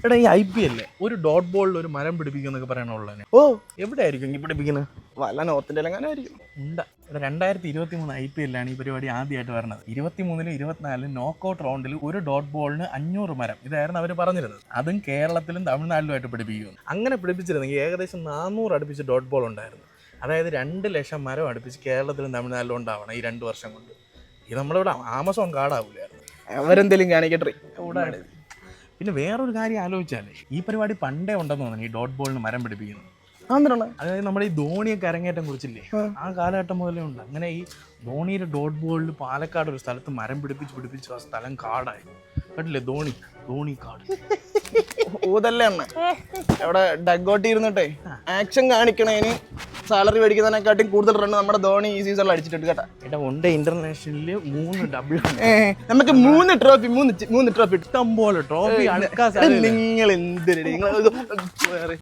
എടാ ഈ IPL ഒരു ഡോട്ട് ബോളിൽ ഒരു മരം പിടിപ്പിക്കുന്നൊക്കെ പറയണുള്ളതന്നെ. ഓ എവിടെ ആയിരിക്കും ഈ പിടിപ്പിക്കുന്നത്? വല്ല നോർത്ത് ഇന്ത്യയിൽ എങ്ങനെ ആയിരിക്കും. ഉണ്ട്. ഇവിടെ 2023 IPL ഈ പരിപാടി ആദ്യമായിട്ട് വരുന്നത്. 23-ലും 24-ലും നോക്കൗട്ട് റൗണ്ടിൽ ഒരു ഡോട്ട് ബോളിന് 500 മരം, ഇതായിരുന്നു അവർ പറഞ്ഞിരുന്നത്. അതും കേരളത്തിലും തമിഴ്നാട്ടിലുമായിട്ട് പിടിപ്പിക്കുന്നു. അങ്ങനെ പിടിപ്പിച്ചിരുന്നെങ്കിൽ ഏകദേശം 400 അടുപ്പിച്ച് ഡോട്ട് ബോൾ ഉണ്ടായിരുന്നു. അതായത് 2 ലക്ഷം മരം അടുപ്പിച്ച് കേരളത്തിലും തമിഴ്നാട്ടിലും ഉണ്ടാവണം ഈ 2 വർഷം കൊണ്ട്. ഇത് നമ്മളിവിടെ ആമസോൺ കാർഡാവില്ലായിരുന്നു. അവരെന്തെങ്കിലും കാണിക്കട്ടെ. പിന്നെ വേറൊരു കാര്യം ആലോചിച്ചാലേ, ഈ പരിപാടി പണ്ടേ ഉണ്ടെന്ന് തോന്നുന്നു ഈ ഡോട്ട് ബോളിന് മരം പിടിപ്പിക്കുന്നത്. അതായത് നമ്മുടെ ഈ ധോണിയൊക്കെ അരങ്ങേറ്റം കുറിച്ചില്ലേ, ആ കാലഘട്ടം മുതലേ ഉണ്ട്. അങ്ങനെ ഈ ധോണിയുടെ ഡോട്ട് ബോളിൽ പാലക്കാട് ഒരു സ്ഥലത്ത് മരം പിടിപ്പിച്ച് ആ സ്ഥലം കാടായി. കേട്ടില്ലേ, ധോണി കാട്. ഊതല്ലേ അണ്ണ അവിടെ ഡഗോട്ടി ഇരുന്നിട്ടേ ആക്ഷൻ കാണിക്കണേന് സാലറി മേടിക്കുന്നതിനെക്കാട്ടും കൂടുതൽ റണ്ണ് നമ്മുടെ ധോണി ഈ സീസണിൽ അടിച്ചിട്ടുണ്ട് കേട്ടാ. എടാ ഉണ്ട് ഇന്റർനാഷണലില് 3 ഡബിൾ. നമുക്ക് 3 ട്രോഫി ഇഷ്ടം പോലെ ട്രോഫി. നിങ്ങൾ എന്തിനാ